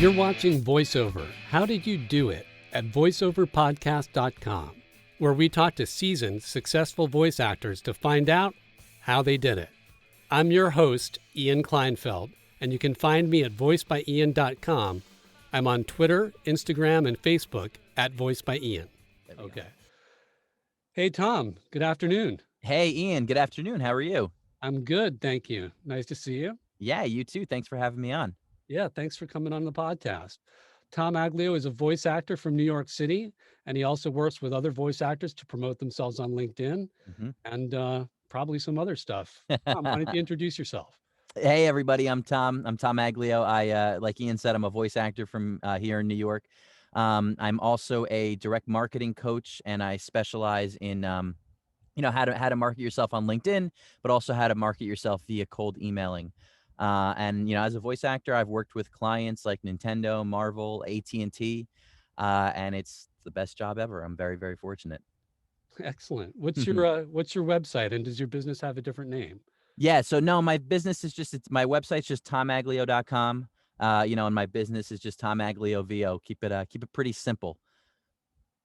You're watching Voiceover. How did you do it? At voiceoverpodcast.com, where we talk to seasoned, successful voice actors to find out how they did it. I'm your host, Ian Kleinfeld, and you can find me at voicebyian.com. I'm on Twitter, Instagram, and Facebook at voicebyian. Okay. Hey, Tom. Good afternoon. Hey, Ian. Good afternoon. How are you? I'm good, thank you. Nice to see you. Yeah, you too. Thanks for having me on. Yeah, thanks for coming on the podcast. Tom Aglio is a voice actor from New York City, and he also works with other voice actors to promote themselves on LinkedIn and probably some other stuff. Tom, why don't you introduce yourself? Hey, everybody. I'm Tom. I'm Tom Aglio. Like Ian said, I'm a voice actor from here in New York. I'm also a direct marketing coach, and I specialize in how to market yourself on LinkedIn, but also how to market yourself via cold emailing. And as a voice actor, I've worked with clients like Nintendo, Marvel, AT&T, and it's the best job ever. I'm very, very fortunate. Excellent. What's your website, and does your business have a different name? Yeah, so no, my business is my website's just tomaglio.com. And my business is just Tom Aglio VO. Keep it pretty simple.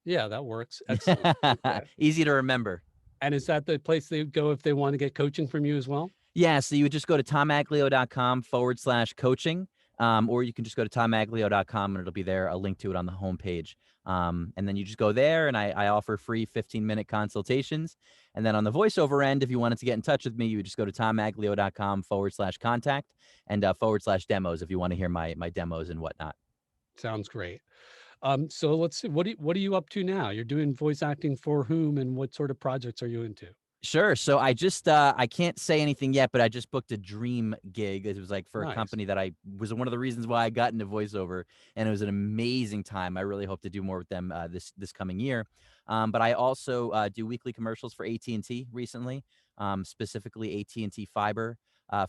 Yeah, that works. Excellent. Okay. Easy to remember. And is that the place they go if they want to get coaching from you as well? Yeah, so you would just go to tomaglio.com/coaching. Or you can just go to tomaglio.com and it'll be there, a link to it on the homepage. And then you just go there, and I offer free 15-minute consultations. And then on the voiceover end, if you wanted to get in touch with me, you would just go to tomaglio.com/contact and /demos if you want to hear my demos and whatnot. Sounds great. So let's see. What are you up to now? You're doing voice acting for whom, and what sort of projects are you into? Sure. So I can't say anything yet, but I just booked a dream gig. It was like for a Nice. company that I was one of the reasons why I got into voiceover, and it was an amazing time. I really hope to do more with them this coming year. But I also do weekly commercials for AT&T recently, specifically AT&T Fiber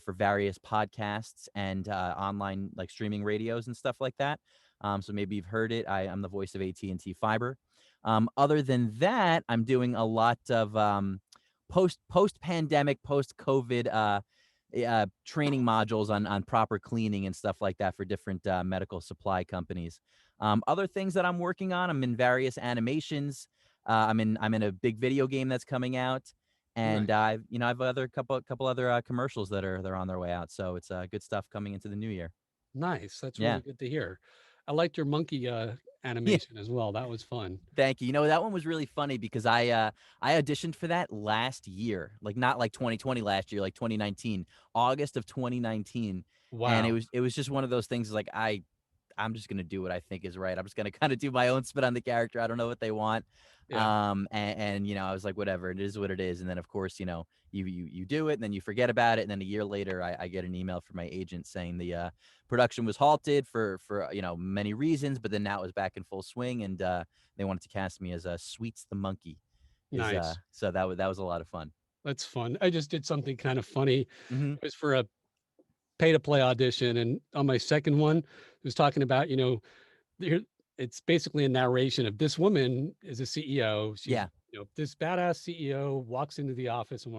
for various podcasts and online like streaming radios and stuff like that. So maybe you've heard it. I'm the voice of AT&T Fiber. Other than that, I'm doing a lot of post-pandemic, post-COVID training modules on proper cleaning and stuff like that for different medical supply companies. Other things that I'm working on, I'm in various animations. I'm in a big video game that's coming out, and Nice. I've other couple other commercials they're on their way out. So it's good stuff coming into the new year. Nice. That's Yeah. really good to hear. I liked your monkey Yeah. animation as well. That was fun. Thank you. That one was really funny because I auditioned for that last year, like not like 2020 last year, like 2019, August of 2019, and it Wow. was it was just one of those things like I'm just gonna do what I think is right. I'm just gonna kind of do my own spin on the character. I don't know what they want, Yeah. and I was like, whatever, it is what it is. And then of course, you do it, and then you forget about it, and then a year later, I get an email from my agent saying the production was halted for many reasons, but then now it was back in full swing, and they wanted to cast me as Sweets the monkey. Nice. So that was a lot of fun. That's fun. I just did something kind of funny. Hmm. It was for a pay to play audition, and on my second one, it was talking about, there- it's basically a narration of this woman is a CEO. She's, Yeah, this badass CEO walks into the office and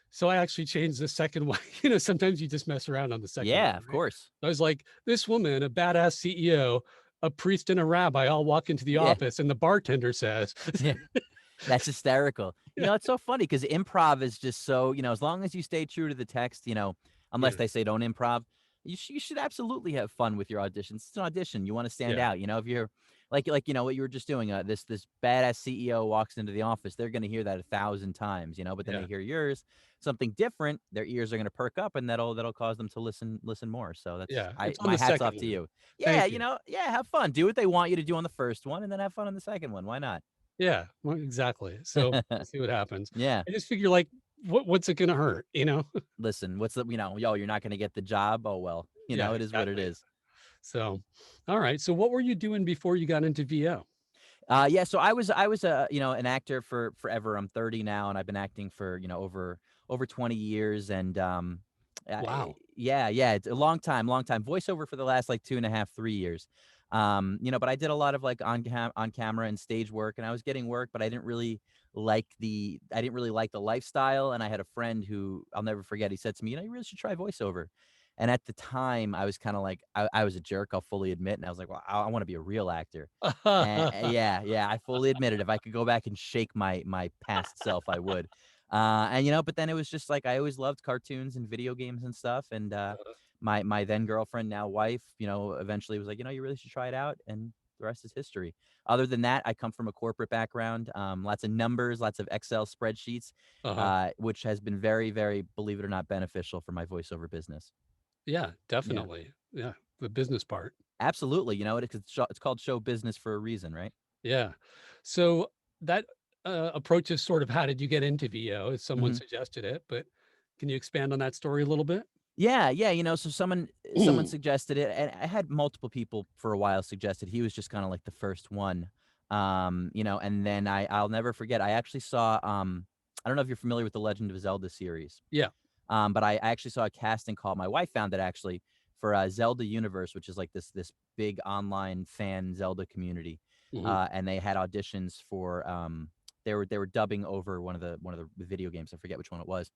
so I actually changed the second one. Sometimes you just mess around on the second one, yeah, of right? course. I was like, this woman, a badass CEO, a priest and a rabbi all walk into the Yeah, office, and the bartender says, yeah. That's hysterical. yeah, It's so funny because improv is just so, as long as you stay true to the text, unless yeah, they say don't improv, you should absolutely have fun with your auditions. It's an audition. You want to stand yeah, out. If you're like what you were just doing, this badass CEO walks into the office, they're going to hear that 1,000 times, but then yeah. they hear yours, something different, their ears are going to perk up, and that'll cause them to listen more. So that's Yeah, I it's on my the hats second off to one. you. Yeah, Thank you. yeah, have fun. Do what they want you to do on the first one, and then have fun on the second one. Why not? Yeah, well, exactly. So we'll see what happens. Yeah. I just figure, like, what's it gonna hurt, Listen, what's the, yo, you're not going to get the job. Oh, well, Yeah, it is what it exactly. is. So, all right. So what were you doing before you got into VO? Yeah. So I was an actor for forever. I'm 30 now, and I've been acting for, over 20 years. And, Wow. yeah, it's a long time voiceover for the last like 2.5, 3 years. But I did a lot of like on camera and stage work, and I was getting work, but I didn't really like the lifestyle. And I had a friend who I'll never forget. He said to me, you really should try voiceover. And at the time, I was kind of like, I was a jerk. I'll fully admit, and I was like, well, I want to be a real actor. And yeah, yeah, I fully admit it. If I could go back and shake my past self, I would. And but then it was just like I always loved cartoons and video games and stuff. And my then girlfriend, now wife, eventually was like, you really should try it out, and the rest is history. Other than that, I come from a corporate background, lots of numbers, lots of Excel spreadsheets, Uh-huh. which has been very, very, believe it or not, beneficial for my voiceover business. Yeah, Yeah, definitely. Yeah, the business part. absolutely. It's called show business for a reason, right? Yeah. So that approach is sort of how did you get into VO? Someone hmm suggested it, but can you expand on that story a little bit? Yeah, yeah, so someone suggested it, and I had multiple people for a while suggested. He was just kind of like the first one, and then I'll never forget. I actually saw I don't know if you're familiar with the Legend of Zelda series. Yeah. But I actually saw a casting call. My wife found it actually for Zelda Universe, which is like this big online fan Zelda community, Hmm. and they had auditions for they were dubbing over one of the video games. I forget which one it was,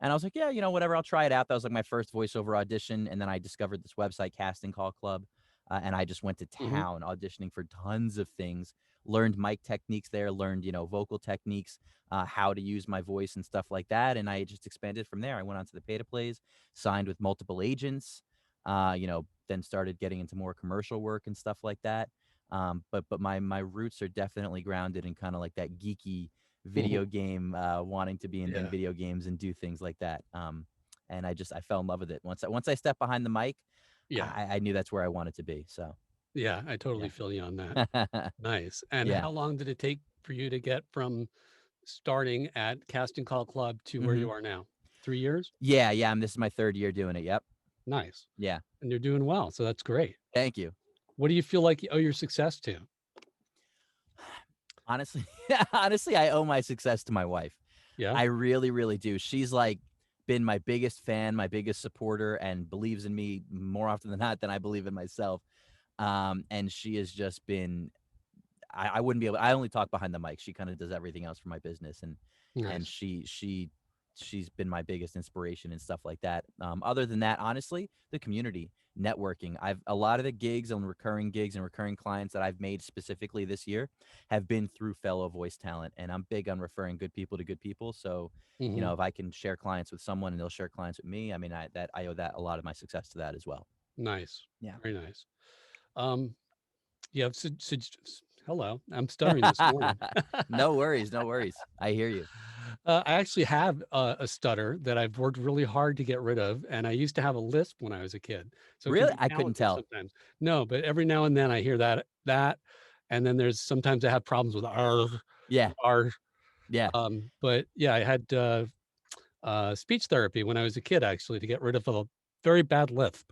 and I was like, yeah, whatever, I'll try it out. That was like my first voiceover audition, and then I discovered this website, Casting Call Club, and I just went to Hmm. town auditioning for tons of things. Learned mic techniques there, learned vocal techniques, how to use my voice and stuff like that. And I just expanded from there. I went on to the pay to plays, signed with multiple agents, then started getting into more commercial work and stuff like that. But my roots are definitely grounded in kind of like that geeky Hmm. video game, wanting to be in Yeah. video games and do things like that. And I fell in love with it once I stepped behind the mic. Yeah. I knew that's where I wanted to be. So Yeah. I totally yeah, feel you on that. Nice. And yeah. how long did it take for you to get from starting at Casting Call Club to where hmm you are now? 3 years? Yeah, yeah. This is my third year doing it. Yep. Nice. Yeah. And you're doing well. So that's great. Thank you. What do you feel like you owe your success to? Honestly, honestly, I owe my success to my wife. Yeah. I really, really do. She's like been my biggest fan, my biggest supporter, and believes in me more often than not than I believe in myself. And she has just been. I wouldn't be able. I only talk behind the mic. She kind of does everything else for my business, and Nice. she's been my biggest inspiration and stuff like that. Other than that, honestly, the community networking. I've a lot of the gigs and recurring clients that I've made specifically this year have been through fellow voice talent, and I'm big on referring good people to good people. So, Hmm. if I can share clients with someone and they'll share clients with me, I mean, I owe that a lot of my success to that as well. Nice. Yeah. Very nice. Um, you have hello. I'm stuttering this morning. No worries, no worries. I hear you. I actually have a stutter that I've worked really hard to get rid of, and I used to have a lisp when I was a kid, so it can Really, be I couldn't challenging tell. sometimes. No, but every now and then I hear that, and then there's sometimes I have problems with R, Yeah, R. yeah. But yeah, I had speech therapy when I was a kid actually to get rid of a very bad lisp.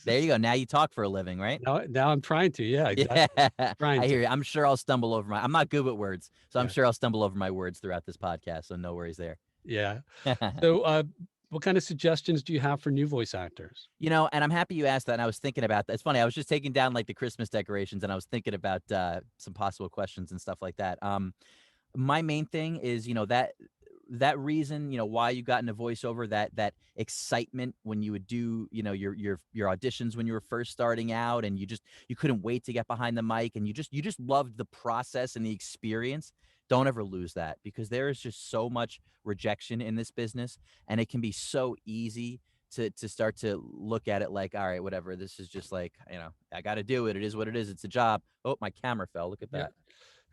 There you go. Now you talk for a living, right? Now I'm trying to. Yeah, Yeah, exactly. Trying I to. hear you. I'm sure I'll stumble over I'm not good with words, so I'm Yeah, sure I'll stumble over my words throughout this podcast, so no worries there. yeah. So, what kind of suggestions do you have for new voice actors? And I'm happy you asked that, and I was thinking about that. It's funny, I was just taking down, like, the Christmas decorations, and I was thinking about, some possible questions and stuff like that. My main thing is, that reason, why you got into voiceover, that excitement when you would do, your auditions when you were first starting out, and you couldn't wait to get behind the mic, and you just loved the process and the experience. Don't ever lose that, because there is just so much rejection in this business, and it can be so easy to start to look at it like, all right, whatever, this is just like, I got to do it. It is what it is. It's a job. Oh, my camera fell. Look at Yeah,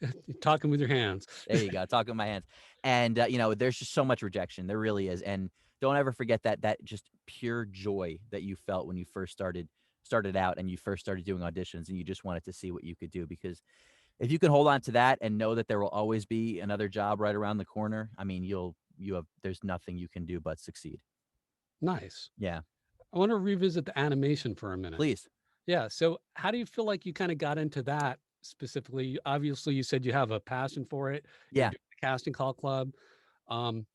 that. talking with your hands. There you go, talking with my hands. And, there's just so much rejection. There really is. And don't ever forget that just pure joy that you felt when you first started out and you first started doing auditions and you just wanted to see what you could do. Because if you can hold on to that and know that there will always be another job right around the corner, I mean, there's nothing you can do but succeed. Nice. Yeah. I want to revisit the animation for a minute. Please. Yeah. So, how do you feel like you kind of got into that specifically? Obviously, you said you have a passion for it. You're Yeah. doing the casting call club. Um,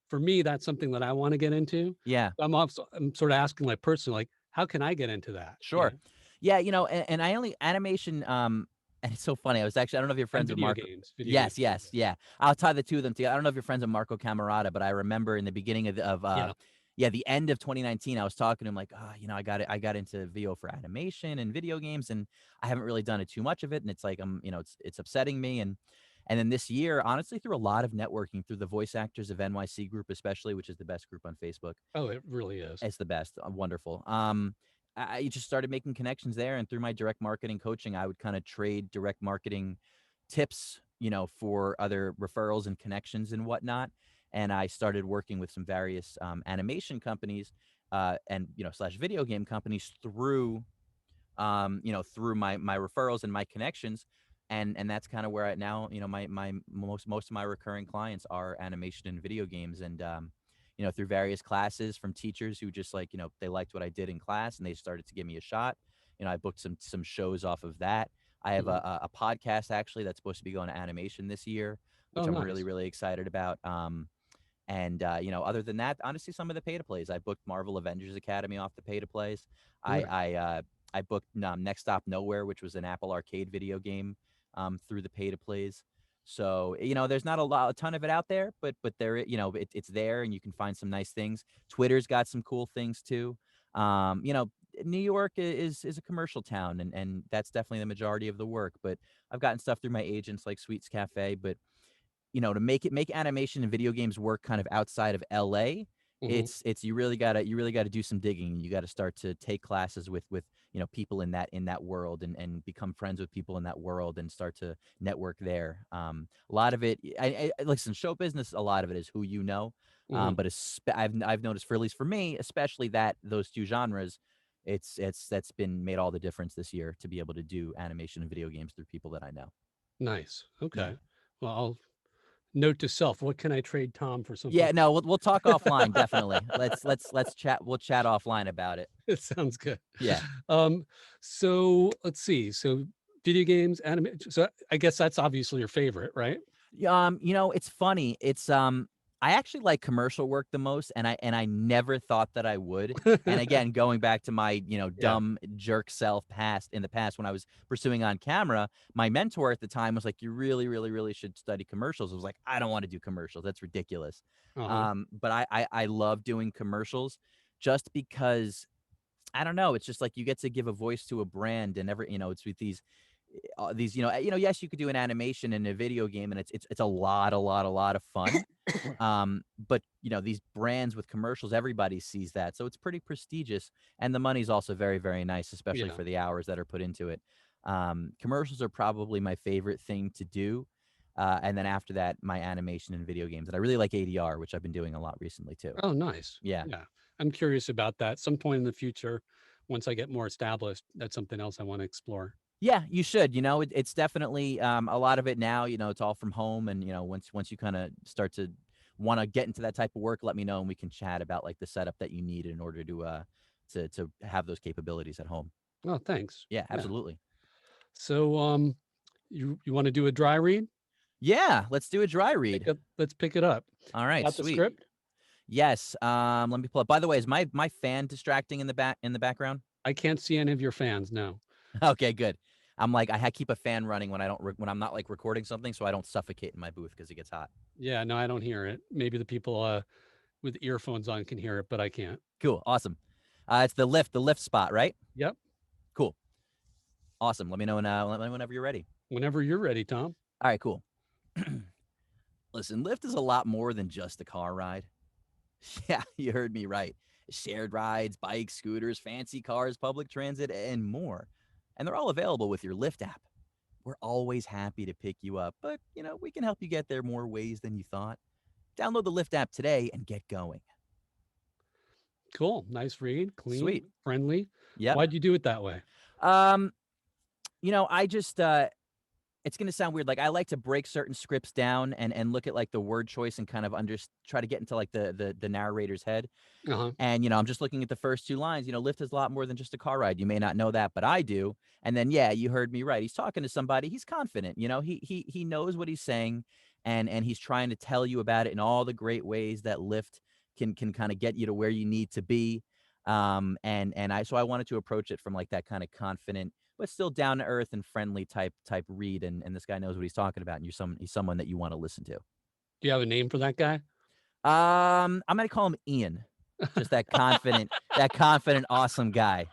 for me, that's something that I want to get into. Yeah. I'm sort of asking, like, personally, like, how can I get into that? Sure. Yeah, and I only animation, and it's so funny. I don't know if you're And friends with Marco. video games Yes, too. yes, yeah. I'll tie the two of them together. I don't know if you're friends with Marco Camerata, but I remember in the beginning of Yeah. yeah, the end of 2019, I was talking to him like, I got into VO for animation and video games, and I haven't really done it too much of it, and it's like it's upsetting me, and then this year, honestly, through a lot of networking, through the Voice Actors of NYC group, especially, which is the best group on Facebook. Oh, it really is. It's the best, wonderful. I just started making connections there, and through my direct marketing coaching, I would kind of trade direct marketing tips, for other referrals and connections and whatnot. And I started working with some various animation companies, and slash video game companies through my referrals and my connections. And that's kind of where I now, my most of my recurring clients are animation and video games. And through various classes from teachers who just like, they liked what I did in class and they started to give me a shot. I booked some shows off of that. I have Mhm. a podcast actually that's supposed to be going to animation this year, which Oh, I'm really, nice. really excited about. And other than that, honestly, some of the pay to plays. I booked Marvel Avengers Academy off the pay to plays. I Right. I I booked Next Stop Nowhere, which was an Apple Arcade video game, through the pay to plays. So there's not a ton of it out there, but there it's there, and you can find some nice things. Twitter's got some cool things too. New York is a commercial town, and that's definitely the majority of the work. But I've gotten stuff through my agents like Sweets Cafe, but to make animation and video games work kind of outside of LA, Mhm. it's you really gotta do some digging. You gotta start to take classes with people in that world, and become friends with people in that world and start to network there. A lot of it, listen, show business, a lot of it is who you know. Mhm. But I've noticed, for at least for me, especially that those two genres, that's been made all the difference this year to be able to do animation and video games through people that I know. Nice. Yeah. Okay. Well, I'll note to self, what can I trade Tom for something? Yeah, no, we'll talk offline, definitely. Let's chat. We'll chat offline about it. It sounds good. Yeah. Um, so let's see. So video games, anime. So I guess that's obviously your favorite, right? It's funny. I actually like commercial work the most, and I never thought that I would. And again, going back to my, Yeah. dumb jerk self past in the past when I was pursuing on camera, my mentor at the time was like, "You really, really, really should study commercials." I was like, "I don't want to do commercials. That's ridiculous." Uh-huh. But I love doing commercials just because I don't know. It's just like you get to give a voice to a brand, and it's with these, yes, you could do an animation in a video game, and it's a lot of fun. But these brands with commercials, everybody sees that, so it's pretty prestigious, and the money's also very, very nice, especially Yeah. for the hours that are put into it. Commercials are probably my favorite thing to do. And then after that, my animation and video games, and I really like ADR, which I've been doing a lot recently too. Oh, nice. Yeah. Yeah. I'm curious about that. Some point in the future, once I get more established, that's something else I want to explore. Yeah, you should. It's definitely a lot of it now. It's all from home, and once you kind of start to want to get into that type of work, let me know, and we can chat about like the setup that you need in order to have those capabilities at home. Oh, thanks. Yeah, Yeah. absolutely. So you want to do a dry read? Yeah, let's do a dry read. Let's pick it up. All right, Got the sweet. script? Yes. Let me pull up. By the way, is my fan distracting in the background? I can't see any of your fans, no. Okay, good. I'm like keep a fan running when when I'm not like recording something, so I don't suffocate in my booth because it gets hot. Yeah, no, I don't hear it. Maybe the people with earphones on can hear it, but I can't. Cool, awesome. It's the lift spot, right? Yep. Cool. Awesome. Let me know whenever you're ready. Whenever you're ready, Tom. All right, cool. Listen, Lyft is a lot more than just a car ride. Yeah, you heard me right. Shared rides, bikes, scooters, fancy cars, public transit, and more. And they're all available with your Lyft app. We're always happy to pick you up, but we can help you get there more ways than you thought. Download the Lyft app today and get going. Cool. Nice read, Sweet. clean, friendly. Yep. Why'd you do it that way? Um, I just it's gonna sound weird. Like I like to break certain scripts down and look at like the word choice and kind of try to get into like the narrator's head. Uh-huh. And I'm just looking at the first two lines. Lyft is a lot more than just a car ride. You may not know that, but I do. And then yeah, you heard me right. He's talking to somebody. He's confident. He knows what he's saying, and he's trying to tell you about it in all the great ways that Lyft can kind of get you to where you need to be. I wanted to approach it from like that kind of confident but still down to earth and friendly type read. And this guy knows what he's talking about, and he's someone that you want to listen to. Do you have a name for that guy? I'm gonna call him Ian. Just that confident, awesome guy.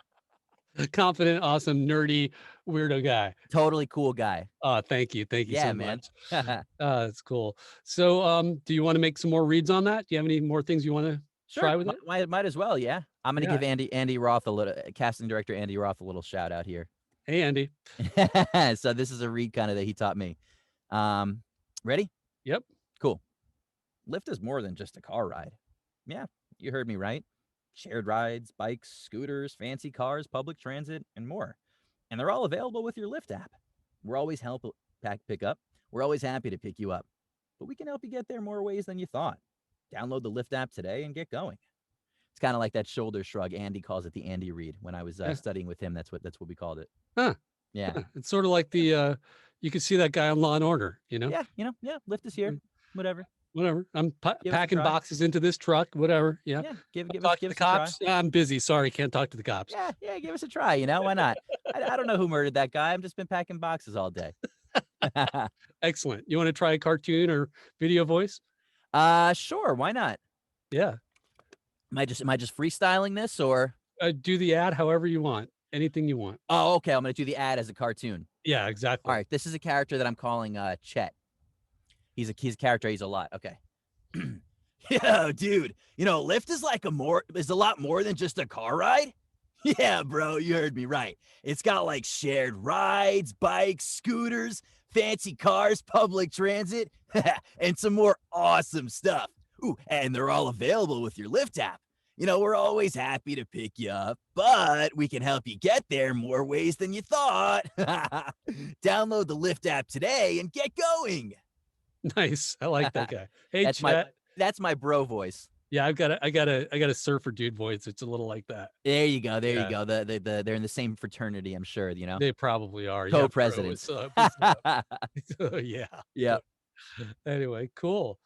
Confident, awesome, nerdy, weirdo guy. Totally cool guy. Thank you. Thank you Yeah, so man. much. That's cool. So, do you wanna make some more reads on that? Do you have any more things you wanna Sure. try with it? Might as well, yeah. I'm gonna Yeah. give Andy Roth a little casting director Andy Roth a little shout out here. Hey, Andy. So this is a read kinda that he taught me. Um, Ready? Yep. Cool. Lyft is more than just a car ride. Yeah, you heard me right. Shared rides, bikes, scooters, fancy cars, public transit, and more. And they're all available with your Lyft app. We're always pick up. We're always happy to pick you up. But we can help you get there more ways than you thought. Download the Lyft app today and get going. It's kind of like that shoulder shrug. Andy calls it the Andy read. When I was Yeah. studying with him, that's what we called it. Huh. Yeah. Huh. It's sorta like the, you could see that guy on Law& and Order, you know? Yeah, yeah, Lyft is here. Mm, Whatever. whatever. I'm Give us a packing try. boxes into this truck, whatever. Yeah. Yeah, give Wanna give us talk to give the us a try. cops? I'm busy. Sorry, can't talk to the cops. Yeah, give us a try, why not? I don't know who murdered that guy. I've just been packing boxes all day. Excellent. You wanna try a cartoon or video voice? Sure, why not? Yeah. Am I just freestyling this or Do the ad however you want. Anything you want. Oh, okay, I'm gonna do the ad as a cartoon. Yeah, exactly. Alright, this is a character that I'm calling, Chet. He's a character, he's a lot, okay. Yo, dude, Lyft is a lot more than just a car ride? Yeah, bro, you heard me right. It's got like shared rides, bikes, scooters, fancy cars, public transit, and some more awesome stuff. Ooh, and they're all available with your Lyft app. We're always happy to pick you up, but we can help you get there more ways than you thought. Download the Lyft app today and get going. Nice. I like that guy. Hey, That's my Chet. that's my bro voice. Yeah, I got a surfer dude voice. It's a little like that. There you go. There you Yeah, go. They're in the same fraternity, I'm sure, they probably are. Yeah, bro, Co-presidents. what's up? What's up? Yeah. Yeah. Anyway, cool.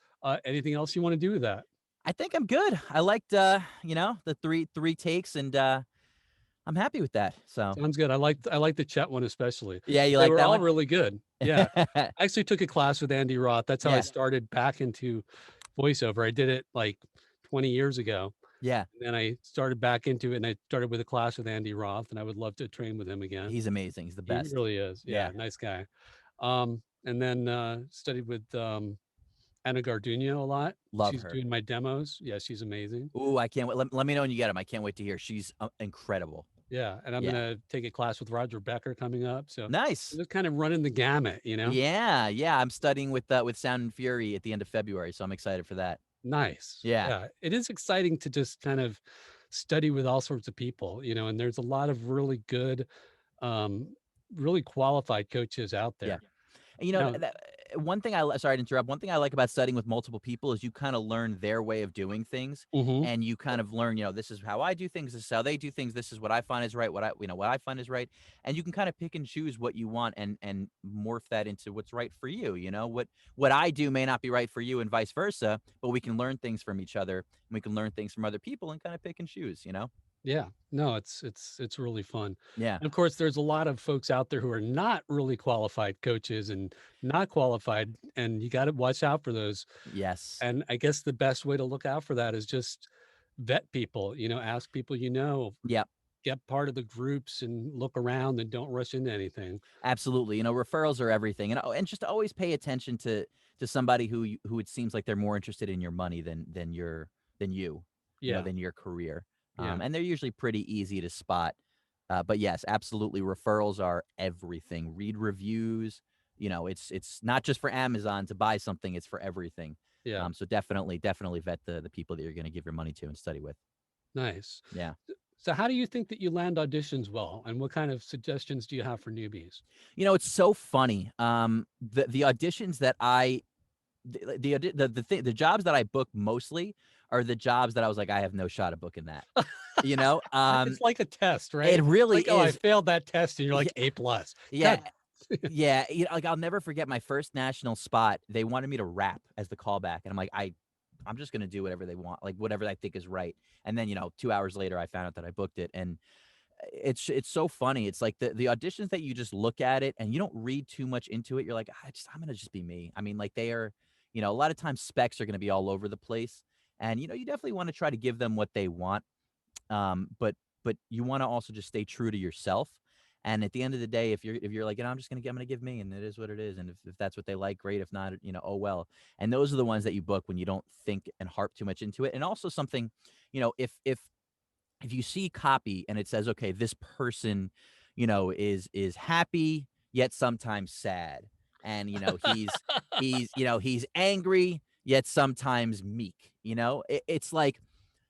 Anything else you wanna do with that? I think I'm good. I liked, the three takes, and I'm happy with that. So, Sounds good. I like the Chet one especially. yeah, you They like were that all one? really good. Yeah. I actually took a class with Andy Roth. That's how I Yeah, started back into voiceover. I did it, like, 20 years ago, yeah. and then I started back into it, and I started with a class with Andy Roth, and I would love to train with him again. He's amazing. He's the He best. really is. Yeah, Yeah, nice guy. And then, studied with, Anna Garduno a lot. love She's her. doing my demos. Yeah, she's amazing. Ooh, I can't wait. Let me know when you get him. I can't wait to hear. She's, incredible. Yeah, and I'm Yeah. gonna take a class with Roger Becker coming up, so Nice. just kind of running the gamut, you know? Yeah, yeah, I'm studying with Sound and Fury at the end of February, so I'm excited for that. Nice. Yeah. Yeah, it is exciting to just kind of study with all sorts of people, and there's a lot of really good, really qualified coaches out Yeah. there. And, Now one thing sorry to interrupt. One thing I like about studying with multiple people is you kinda learn their way of doing things, Mhm. and you kind of learn, this is how I do things, this is how they do things, this is what I find is right, what I find is right, and you can kinda pick and choose what you want and morph that into what's right for you, What I do may not be right for you and vice versa, but we can learn things from each other, and we can learn things from other people and kinda pick and choose? Yeah. No, it's really fun. Yeah. And of course, there's a lot of folks out there who are not really qualified coaches and not qualified, and you gotta watch out for those. Yes. And I guess the best way to look out for that is just vet people, ask people Yep. get part of the groups and look around and don't rush into anything. Absolutely. Referrals are everything. And just always pay attention to somebody who it seems like they're more interested in your money than you, Yeah. than your career. Yeah. And they're usually pretty easy to spot. But yes, absolutely, referrals are everything. Read reviews. It's not just for Amazon to buy something; it's for everything. Yeah. So definitely vet the people that you're going to give your money to and study with. Nice. Yeah. So how do you think that you land auditions well, and what kind of suggestions do you have for newbies? It's so funny. The auditions that the jobs that I book mostly are the jobs that I was like, I have no shot of booking that. You know, It's like a test, right? it really Like, "Oh, I is. failed that test," and you're Yeah, like A plus. yeah, God. yeah. Like I'll never forget my first national spot. They wanted me to rap as the callback, and I'm like, I'm just gonna do whatever they want, like whatever I think is right. And then 2 hours later, I found out that I booked it, and it's so funny. It's like the auditions that you just look at it and you don't read too much into it. You're like, I'm gonna just be me. I mean, like they are, a lot of times specs are gonna be all over the place. And you definitely want to try to give them what they want, but you want to also just stay true to yourself. And at the end of the day, if you're like, I'm gonna give me, and it is what it is. And if that's what they like, great. If not, oh well. And those are the ones that you book when you don't think and harp too much into it. And also something, if you see copy and it says, okay, this person, is happy yet sometimes sad, and he's angry yet sometimes meek. It's like,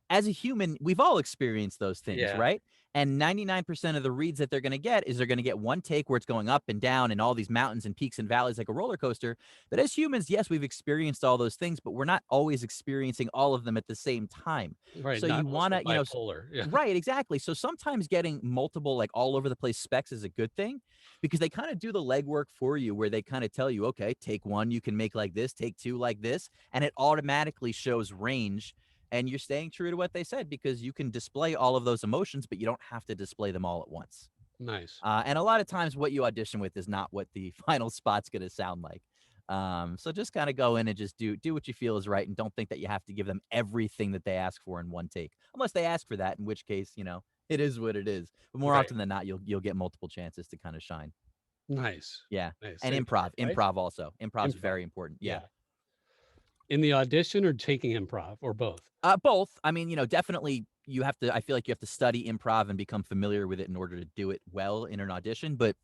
as a human, we've all experienced those things, Yeah. right? And 99% of the reads that they're going to get is they're going to get one take where it's going up and down and all these mountains and peaks and valleys like a roller coaster. But as humans, yes, we've experienced all those things, but we're not always experiencing all of them at the same time. Right. So Not you unless want we're to, bipolar. Yeah. right, exactly. So sometimes getting multiple, like all over the place specs is a good thing, because they kind of do the legwork for you where they kind of tell you, okay, take one, you can make like this, take two like this, and it automatically shows range. And you're staying true to what they said because you can display all of those emotions, but you don't have to display them all at once. Nice. And a lot of times what you audition with is not what the final spot's going to sound like. So just kind of go in and just do what you feel is right, and don't think that you have to give them everything that they ask for in one take, unless they ask for that, in which case, it is what it is. But more Right. often than not, you'll get multiple chances to kind of shine. Nice. Yeah. Nice. And Improv, right? improv also. Improv's Improv. very important. Yeah. Yeah. In the audition or taking improv or both? Both. I mean, definitely you have to. I feel like you have to study improv and become familiar with it in order to do it well in an audition. But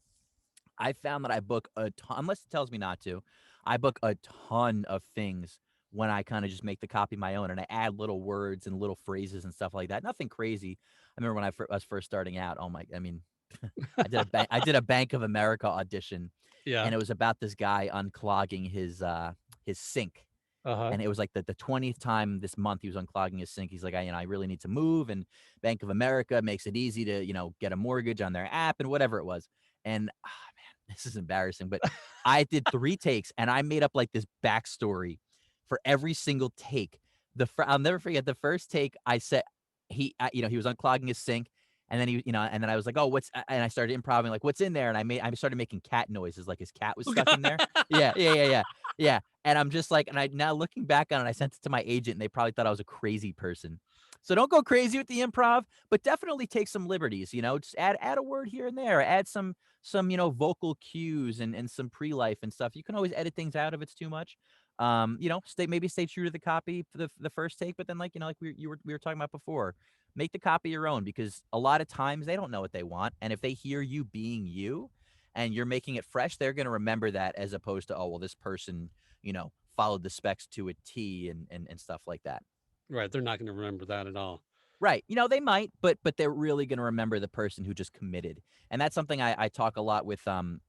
I found that I book a ton, unless it tells me not to. I book a ton of things when I kind of just make the copy my own, and I add little words and little phrases and stuff like that. Nothing crazy. I remember when was first starting out. Oh my! I mean, I did a Bank of America audition, Yeah. and it was about this guy unclogging his sink. Uh-huh. And it was like the 20th time this month he was unclogging his sink. He's like, I really need to move. And Bank of America makes it easy to, get a mortgage on their app and whatever it was. And man, this is embarrassing, but I did 3 takes and I made up like this backstory for every single take. I'll never forget the first take. I said he was unclogging his sink. And then and then I was like, oh, and I started improvising, like, what's in there? And I started making cat noises, like his cat was stuck in there. Yeah, yeah, yeah, yeah. Yeah. And I'm just like, and I now looking back on it, I sent it to my agent and they probably thought I was a crazy person. So don't go crazy with the improv, but definitely take some liberties, just add a word here and there, add some vocal cues and some pre-life and stuff. You can always edit things out if it's too much. Stay true to the copy for the first take, but then like we were talking about before, make the copy your own, because a lot of times they don't know what they want, and if they hear you being you and you're making it fresh, they're going to remember that, as opposed to, oh well, this person followed the specs to a T and stuff like that. Right. They're not going to remember that at all. Right. They might, but they're really going to remember the person who just committed. And that's something I talk a lot with some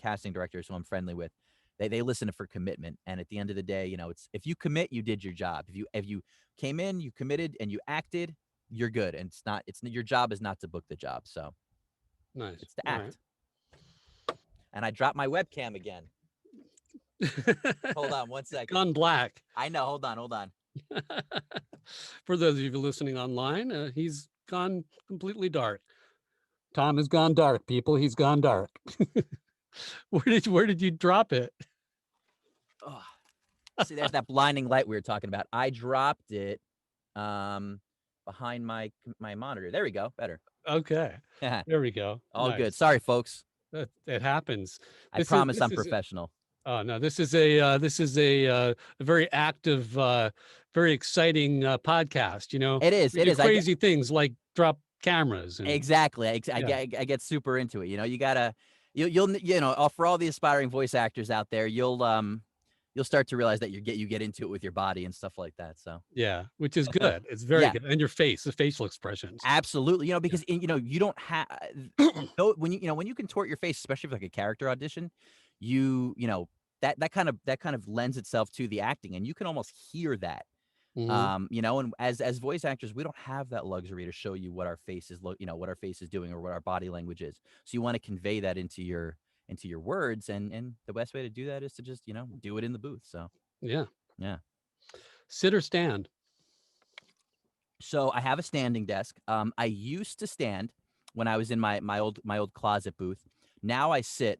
casting directors who I'm friendly with. They listen for commitment. And at the end of the day, it's, if you commit, you did your job. If you came in, you committed, and you acted, you're good. And it's your job is not to book the job. So Nice. it's to All right. act. And I dropped my webcam again. Hold on one second. Gone black. I know. Hold on. For those of you listening online, he's gone completely dark. Tom has gone dark, people. He's gone dark. Where did you drop it? Oh, see, there's that blinding light we were talking about. I dropped it behind my monitor. There we go. Better. Okay. There we go. All Nice. good. Sorry, folks. It happens. I promise I'm professional. Oh no, this is a very active, very exciting podcast. It is. We do crazy things like drop cameras. Exactly. I get super into it. You gotta, you'll for all the aspiring voice actors out there, you'll start to realize that you get into it with your body and stuff like that. So yeah, which is good. It's very good. And your face, the facial expressions. Absolutely. Because you don't have when you contort your face, especially for like a character audition, that kind of lends itself to the acting, and you can almost hear that. Mm-hmm. And as voice actors, we don't have that luxury to show you what our face is what our face is doing or what our body language is. So you want to convey that into your words, and the best way to do that is to just do it in the booth. So yeah. Sit or stand? So I have a standing desk. I used to stand when I was in my old closet booth. Now I sit.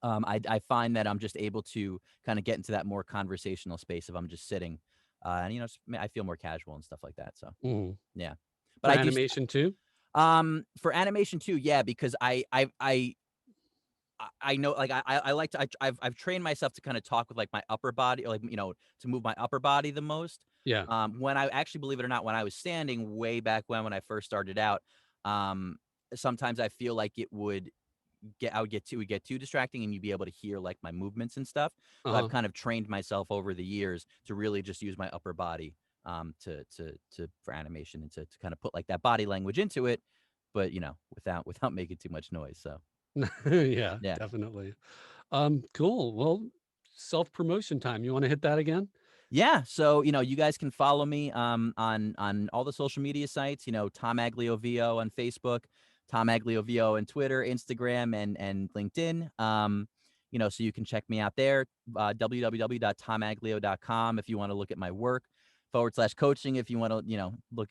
I find that I'm just able to kind of get into that more conversational space if I'm just sitting. and I feel more casual and stuff like that. So Mhm. yeah, but For I do. animation too? For animation too, yeah, because I know, like, I like to I've trained myself to kinda talk with, like, my upper body, like, to move my upper body the most. Yeah. When I actually, believe it or not, when I was standing way back when I first started out, um, sometimes I feel like it would get too distracting and you'd be able to hear, like, my movements and stuff. So I've Uh-huh. kind of trained myself over the years to really just use my upper body, to for animation and to kinda put, like, that body language into it, but, without making too much noise, so, Yeah, yeah. definitely. Cool. Well, self-promotion time. You wanna hit that again? Yeah, so, you guys can follow me, on all the social media sites, Tom Aglio VO on Facebook, Tom Aglio VO on Twitter, Instagram, and LinkedIn. So you can check me out there, www.tomaglio.com if you wanna look at my work, / coaching if you wanna,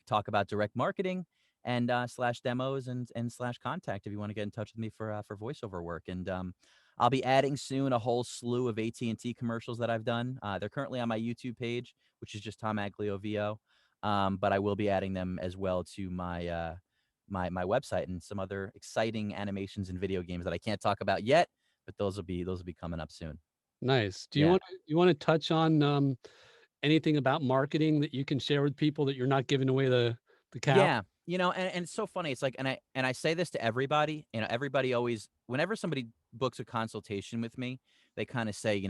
talk about direct marketing, and, slash demos and slash contact if you wanna get in touch with me for voiceover work, and, I'll be adding soon a whole slew of AT&T commercials that I've done. They're currently on my YouTube page, which is just Tom Aglio VO. But I will be adding them as well to my website and some other exciting animations and video games that I can't talk about yet, but those will be coming up soon. Nice. Do Yeah. you wanna touch on, anything about marketing that you can share with people that you're not giving away the cow? Yeah, and it's so funny. It's like, and I say this to everybody. Everybody always, whenever somebody books a consultation with me, they kind of say, I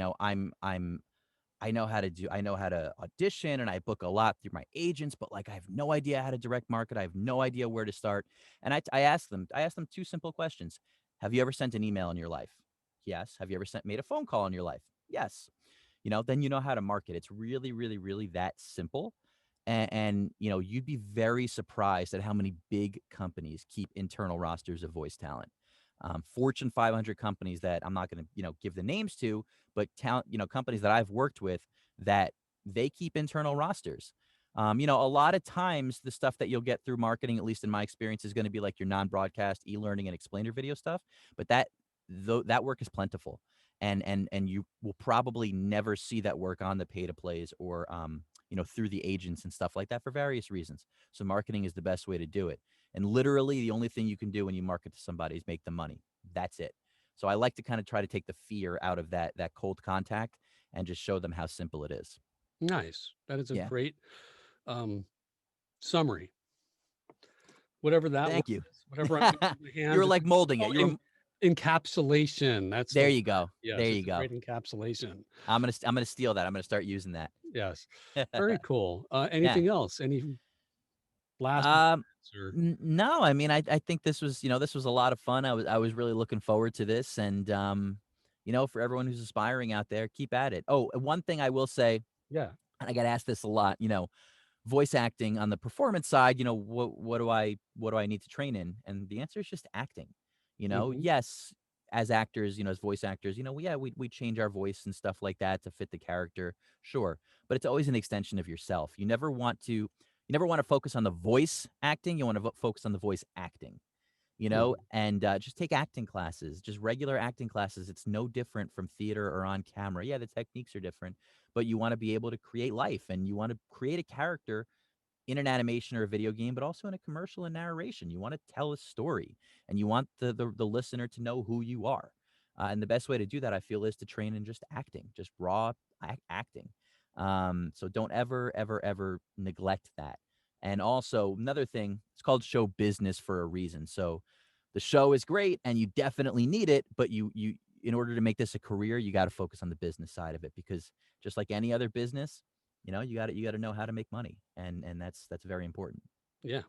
know how to audition and I book a lot through my agents, but like I have no idea how to direct market. I have no idea where to start. And I ask them two simple questions. Have you ever sent an email in your life? Yes. Have you ever made a phone call in your life? Yes. Then you know how to market. It's really, really, really that simple. And you'd be very surprised at how many big companies keep internal rosters of voice talent. Fortune 500 companies that I'm not going to, give the names to, but talent, companies that I've worked with that they keep internal rosters. A lot of times the stuff that you'll get through marketing, at least in my experience, is going to be like your non-broadcast e-learning and explainer video stuff. But that work is plentiful, and you will probably never see that work on the pay to plays or through the agents and stuff like that for various reasons. So marketing is the best way to do it. And literally the only thing you can do when you market to somebody is make them money. That's it. So I like to kind of try to take the fear out of that cold contact and just show them how simple it is. Nice. That is a Yeah. great, um, summary. Whatever that word Thank you. is, whatever I'm using my You hands were like molding it. oh, You were encapsulation, that's the There you word. go. There Yes, you it's a go. great encapsulation. I'm gonna steal that. I'm gonna start using that. Yes. Very cool. Yeah. Anything else? Any last Um, moments or no, I mean, I think this was a lot of fun. I was really looking forward to this, and for everyone who's aspiring out there, keep at it. Oh, and one thing I will say, yeah. and I get asked this a lot, voice acting on the performance side, what do I need to train in? And the answer is just acting. Mhm. Yes, as actors, as voice actors, yeah, we change our voice and stuff like that to fit the character, sure. But it's always an extension of yourself. You never want to focus on the voice acting. You want to focus on the voice acting. Mhm. And just take acting classes, just regular acting classes. It's no different from theater or on camera. Yeah, the techniques are different, but you want to be able to create life and you want to create a character in an animation or a video game, but also in a commercial and narration. You want to tell a story and you want the listener to know who you are. And the best way to do that, I feel, is to train in just acting, just raw acting. So don't ever, ever, ever neglect that. And also, another thing, it's called show business for a reason. So the show is great and you definitely need it, but in order to make this a career, you got to focus on the business side of it because just like any other business, you got to know how to make money, and that's very important. Yeah.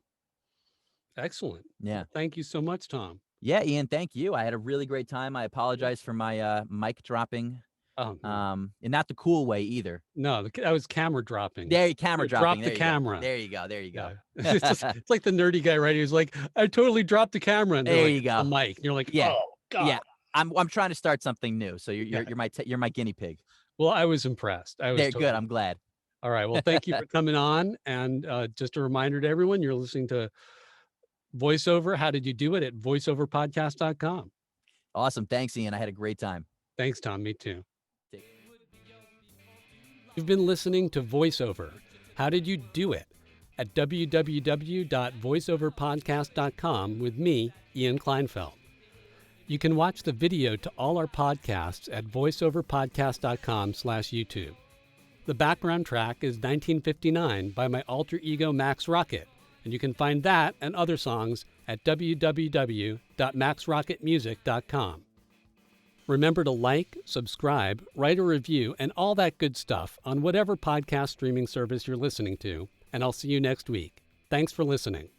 Excellent. Yeah. Well, thank you so much, Tom. Yeah, Ian, thank you. I had a really great time. I Yeah. apologize for my mic dropping, Oh, no. and not the cool way either. No, that was camera dropping. There, camera You dropping. dropped the There you go. camera. There you go. There you go. Yeah. It's like the nerdy guy, right? He was like, "I totally dropped the camera," and they're There like, you "It's the go. mic." And you're like, Yeah, "Oh god." yeah. I'm trying to start something new, so you're Yeah. you're, you're my you're my guinea pig. Well, I was impressed. I was There, good. totally I'm glad. all right. Well, thank you for coming on. And just a reminder to everyone, you're listening to Voiceover. How did you do it at voiceoverpodcast.com? Awesome. Thanks, Ian. I had a great time. Thanks, Tom. Me too. Take You've been listening to Voiceover, How Did You Do It? At www.voiceoverpodcast.com with me, Ian Kleinfeld. You can watch the video to all our podcasts at voiceoverpodcast.com/YouTube. The background track is 1959 by my alter ego Max Rocket, and you can find that and other songs at www.maxrocketmusic.com. Remember to like, subscribe, write a review, and all that good stuff on whatever podcast streaming service you're listening to, and I'll see you next week. Thanks for listening.